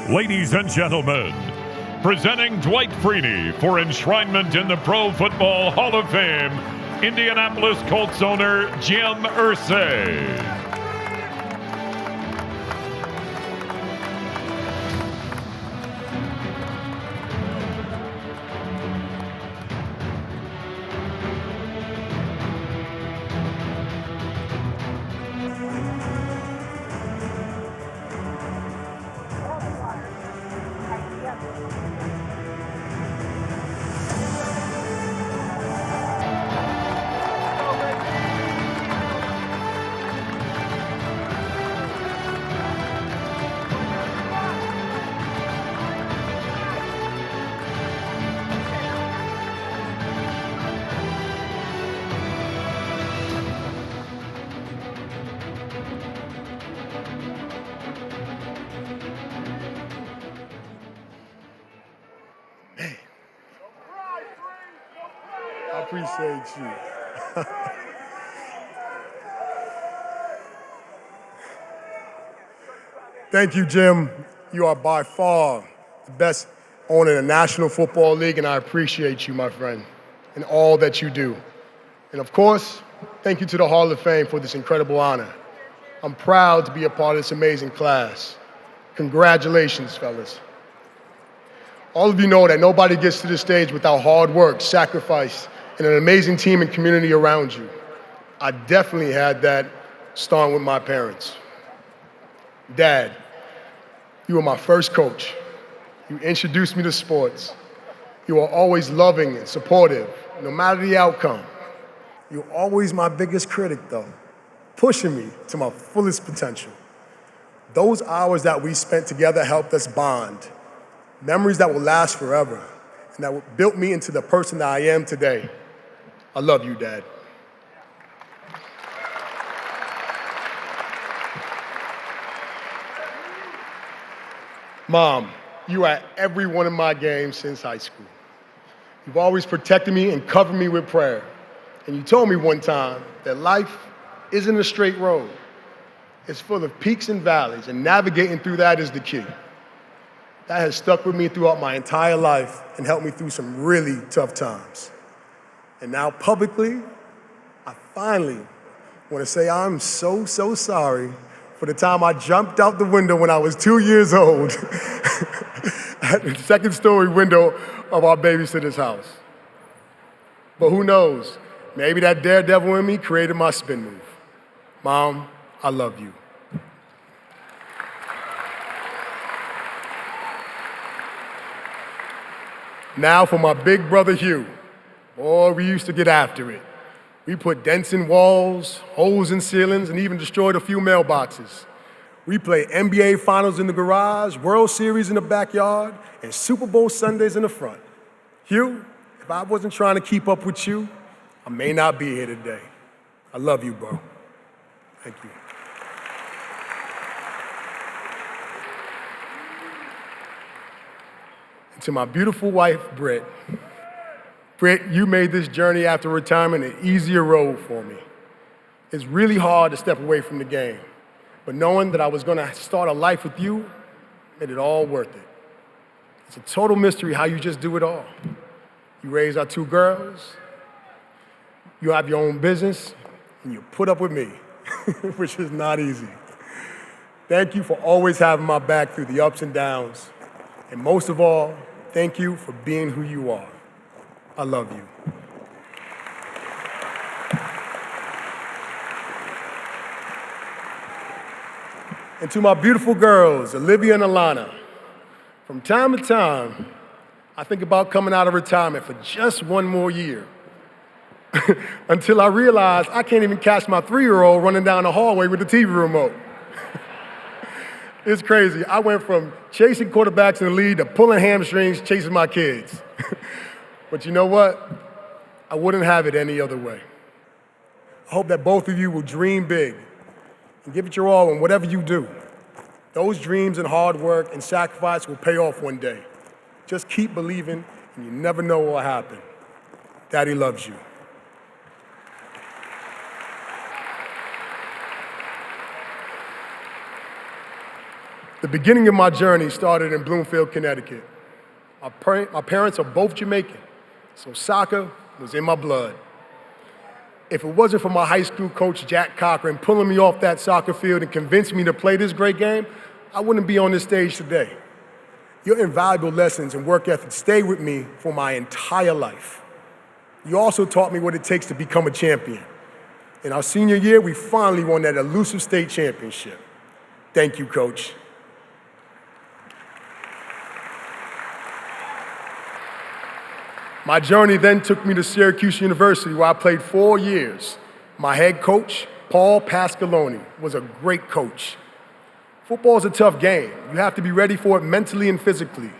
Ladies and gentlemen, presenting Dwight Freeney for enshrinement in the Pro Football Hall of Fame, Indianapolis Colts owner Jim Irsay. I appreciate you. Thank you, Jim. You are by far the best owner in the National Football League, and I appreciate you, my friend, and all that you do. And of course, thank you to the Hall of Fame for this incredible honor. I'm proud to be a part of this amazing class. Congratulations, fellas. All of you know that nobody gets to this stage without hard work, sacrifice, and an amazing team and community around you. I definitely had that starting with my parents. Dad, you were my first coach. You introduced me to sports. You were always loving and supportive, no matter the outcome. You were always my biggest critic, though, pushing me to my fullest potential. Those hours that we spent together helped us bond, memories that will last forever, and that built me into the person that I am today. I love you, Dad. Mom, you were at every one of my games since high school. You've always protected me and covered me with prayer. And you told me one time that life isn't a straight road. It's full of peaks and valleys, and navigating through that is the key. That has stuck with me throughout my entire life and helped me through some really tough times. And now publicly, I finally want to say I'm so sorry for the time I jumped out the window when I was 2 years old at the second story window of our babysitter's house. But who knows? Maybe that daredevil in me created my spin move. Mom, I love you. Now for my big brother Hugh. Boy, we used to get after it. We put dents in walls, holes in ceilings, and even destroyed a few mailboxes. We played NBA Finals in the garage, World Series in the backyard, and Super Bowl Sundays in the front. Hugh, if I wasn't trying to keep up with you, I may not be here today. I love you, bro. Thank you. And to my beautiful wife, Britt. Britt, you made this journey after retirement an easier road for me. It's really hard to step away from the game, but knowing that I was going to start a life with you made it all worth it. It's a total mystery how you just do it all. You raise our two girls, you have your own business, and you put up with me, which is not easy. Thank you for always having my back through the ups and downs, and most of all, thank you for being who you are. I love you. And to my beautiful girls, Olivia and Alana, from time to time, I think about coming out of retirement for just one more year. Until I realize I can't even catch my 3-year-old running down the hallway with the TV remote. It's crazy. I went from chasing quarterbacks in the league to pulling hamstrings chasing my kids. But you know what? I wouldn't have it any other way. I hope that both of you will dream big and give it your all in whatever you do. Those dreams and hard work and sacrifice will pay off one day. Just keep believing, and you never know what will happen. Daddy loves you. The beginning of my journey started in Bloomfield, Connecticut. My parents are both Jamaican, so soccer was in my blood. If it wasn't for my high school coach, Jack Cochran, pulling me off that soccer field and convincing me to play this great game, I wouldn't be on this stage today. Your invaluable lessons and work ethic stayed with me for my entire life. You also taught me what it takes to become a champion. In our senior year, we finally won that elusive state championship. Thank you, Coach. My journey then took me to Syracuse University, where I played 4 years. My head coach, Paul Pasqualoni, was a great coach. Football is a tough game. You have to be ready for it mentally and physically.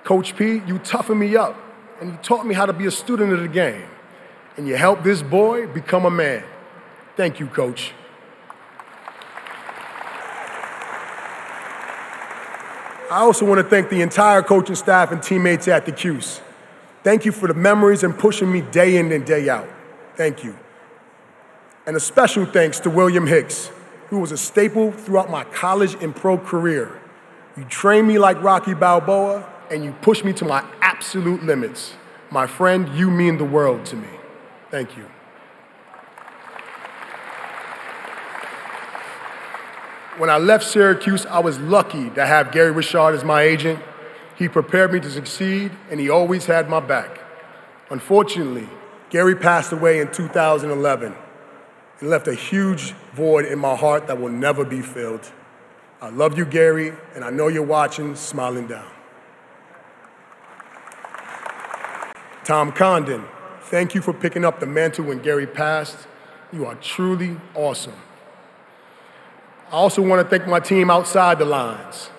Coach P, you toughened me up, and you taught me how to be a student of the game. And you helped this boy become a man. Thank you, Coach. I also want to thank the entire coaching staff and teammates at the Cuse. Thank you for the memories and pushing me day in and day out. Thank you. And a special thanks to William Hicks, who was a staple throughout my college and pro career. You trained me like Rocky Balboa, and you pushed me to my absolute limits. My friend, you mean the world to me. Thank you. When I left Syracuse, I was lucky to have Gary Richard as my agent. He prepared me to succeed, and he always had my back. Unfortunately, Gary passed away in 2011 and left a huge void in my heart that will never be filled. I love you, Gary, and I know you're watching, smiling down. Tom Condon, thank you for picking up the mantle when Gary passed. You are truly awesome. I also want to thank my team outside the lines.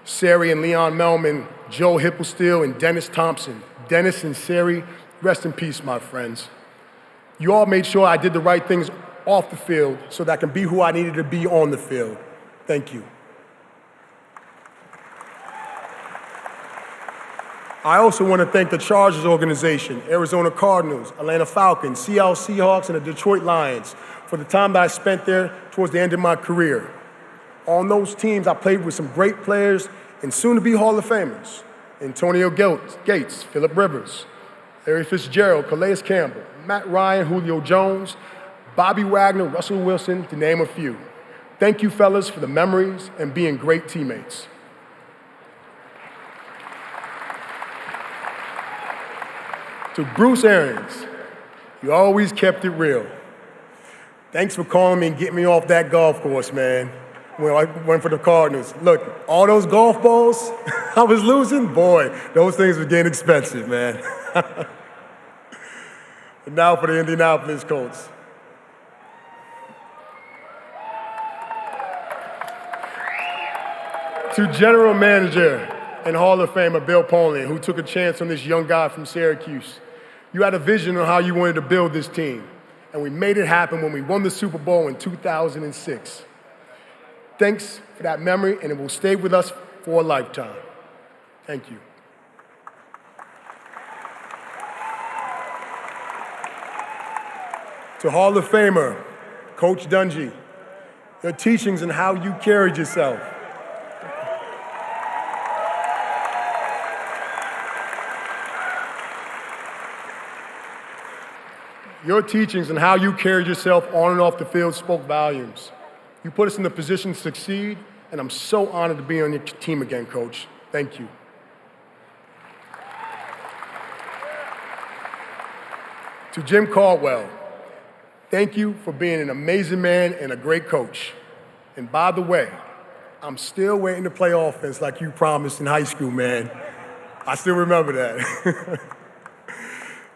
Sari and Leon Melman, Joe Hipplesteel, and Dennis Thompson. Dennis and Sari, rest in peace, my friends. You all made sure I did the right things off the field so that I can be who I needed to be on the field. Thank you. I also want to thank the Chargers organization, Arizona Cardinals, Atlanta Falcons, Seattle Seahawks, and the Detroit Lions for the time that I spent there towards the end of my career. On those teams, I played with some great players and soon-to-be Hall of Famers. Antonio Gates, Phillip Rivers, Larry Fitzgerald, Calais Campbell, Matt Ryan, Julio Jones, Bobby Wagner, Russell Wilson, to name a few. Thank you, fellas, for the memories and being great teammates. To Bruce Arians, you always kept it real. Thanks for calling me and getting me off that golf course, man, when I went for the Cardinals. Look, all those golf balls I was losing, boy, those things were getting expensive, man. And now for the Indianapolis Colts. To General Manager and Hall of Famer Bill Polian, who took a chance on this young guy from Syracuse. You had a vision on how you wanted to build this team, and we made it happen when we won the Super Bowl in 2006. Thanks for that memory, and it will stay with us for a lifetime. Thank you. To Hall of Famer, Coach Dungy, your teachings and how you carried yourself. Your teachings and how you carried yourself on and off the field spoke volumes. You put us in the position to succeed, and I'm so honored to be on your team again, Coach. Thank you. To Jim Caldwell, thank you for being an amazing man and a great coach. And by the way, I'm still waiting to play offense like you promised in high school, man. I still remember that.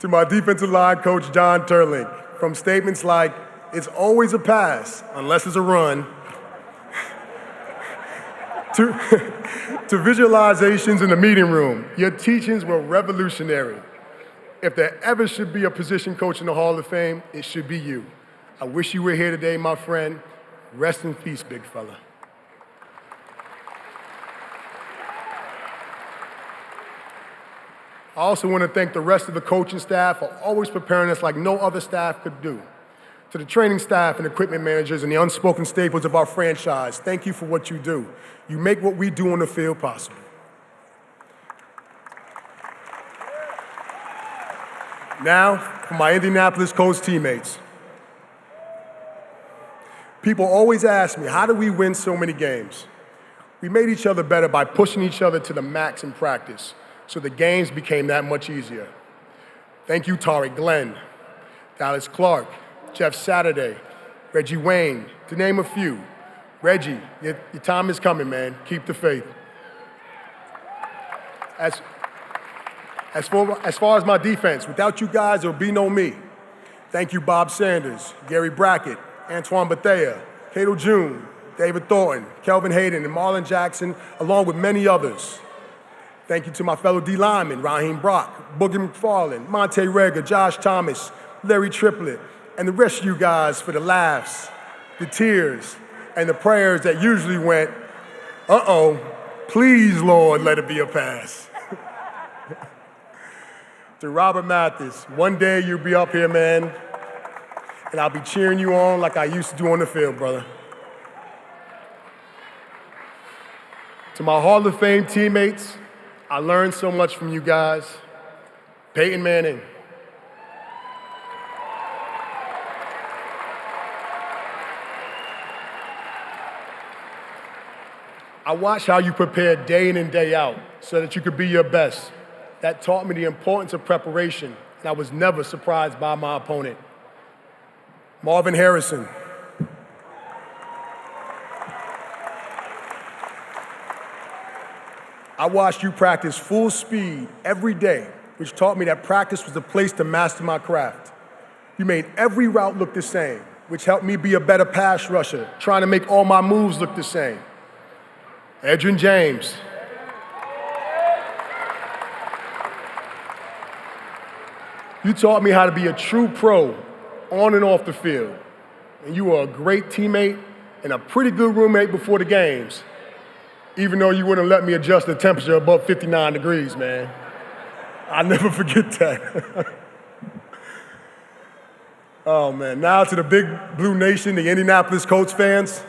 To my defensive line coach, John Turlink, from statements like, it's always a pass unless it's a run, to visualizations in the meeting room. Your teachings were revolutionary. If there ever should be a position coach in the Hall of Fame, it should be you. I wish you were here today, my friend. Rest in peace, big fella. I also want to thank the rest of the coaching staff for always preparing us like no other staff could do. To the training staff and equipment managers and the unspoken staples of our franchise, thank you for what you do. You make what we do on the field possible. Now, for my Indianapolis Colts teammates. People always ask me, how do we win so many games? We made each other better by pushing each other to the max in practice, so the games became that much easier. Thank you, Tariq Glenn, Dallas Clark, Jeff Saturday, Reggie Wayne, to name a few. Reggie, your time is coming, man. Keep the faith. As far as my defense, without you guys, there will be no me. Thank you, Bob Sanders, Gary Brackett, Antoine Bethea, Cato June, David Thornton, Kelvin Hayden, and Marlon Jackson, along with many others. Thank you to my fellow D linemen, Raheem Brock, Boogie McFarland, Monte Rega, Josh Thomas, Larry Triplett, and the rest of you guys for the laughs, the tears, and the prayers that usually went, uh-oh, please, Lord, let it be a pass. To Robert Mathis, one day you'll be up here, man, and I'll be cheering you on like I used to do on the field, brother. To my Hall of Fame teammates, I learned so much from you guys. Peyton Manning. I watched how you prepared day in and day out so that you could be your best. That taught me the importance of preparation, and I was never surprised by my opponent. Marvin Harrison. I watched you practice full speed every day, which taught me that practice was the place to master my craft. You made every route look the same, which helped me be a better pass rusher, trying to make all my moves look the same. Edgerrin James. You taught me how to be a true pro on and off the field. And you were a great teammate and a pretty good roommate before the games, even though you wouldn't let me adjust the temperature above 59 degrees, man. I'll never forget that. Oh, man. Now to the Big Blue Nation, the Indianapolis Colts fans.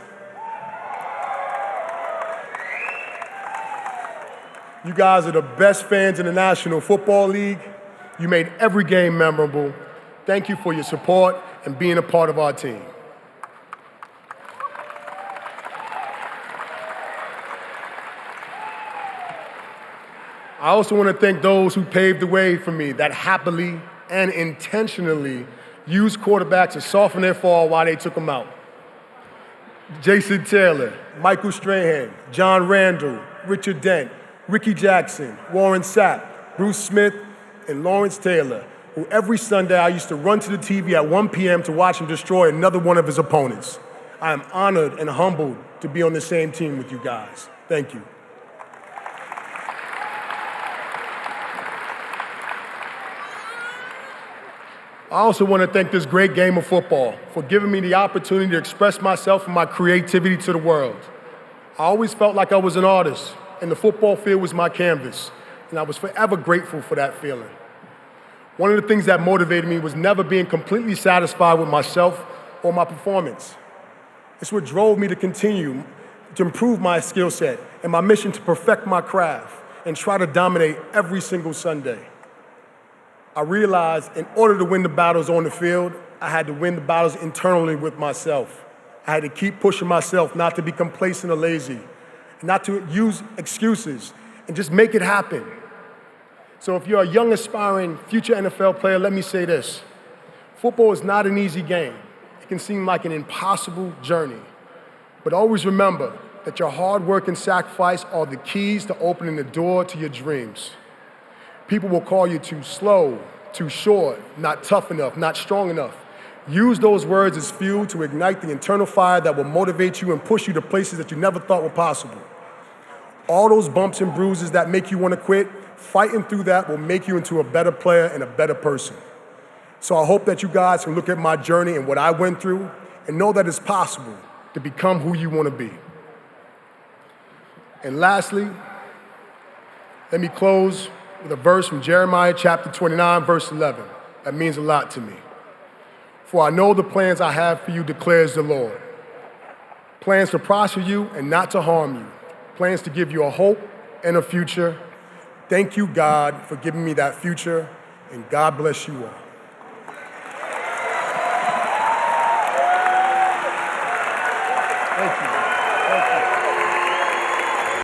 You guys are the best fans in the National Football League. You made every game memorable. Thank you for your support and being a part of our team. I also want to thank those who paved the way for me that happily and intentionally used quarterbacks to soften their fall while they took them out. Jason Taylor, Michael Strahan, John Randall, Richard Dent, Ricky Jackson, Warren Sapp, Bruce Smith, and Lawrence Taylor, who every Sunday I used to run to the TV at 1 p.m. to watch him destroy another one of his opponents. I am honored and humbled to be on the same team with you guys. Thank you. I also want to thank this great game of football for giving me the opportunity to express myself and my creativity to the world. I always felt like I was an artist, and the football field was my canvas, and I was forever grateful for that feeling. One of the things that motivated me was never being completely satisfied with myself or my performance. It's what drove me to continue to improve my skill set and my mission to perfect my craft and try to dominate every single Sunday. I realized in order to win the battles on the field, I had to win the battles internally with myself. I had to keep pushing myself not to be complacent or lazy, not to use excuses, and just make it happen. So if you're a young, aspiring, future NFL player, let me say this. Football is not an easy game. It can seem like an impossible journey. But always remember that your hard work and sacrifice are the keys to opening the door to your dreams. People will call you too slow, too short, not tough enough, not strong enough. Use those words as fuel to ignite the internal fire that will motivate you and push you to places that you never thought were possible. All those bumps and bruises that make you want to quit, fighting through that will make you into a better player and a better person. So I hope that you guys can look at my journey and what I went through and know that it's possible to become who you want to be. And lastly, let me close with a verse from Jeremiah chapter 29, verse 11. That means a lot to me. For I know the plans I have for you, declares the Lord. Plans to prosper you and not to harm you. Plans to give you a hope and a future. Thank you, God, for giving me that future, and God bless you all. Thank you. Thank you.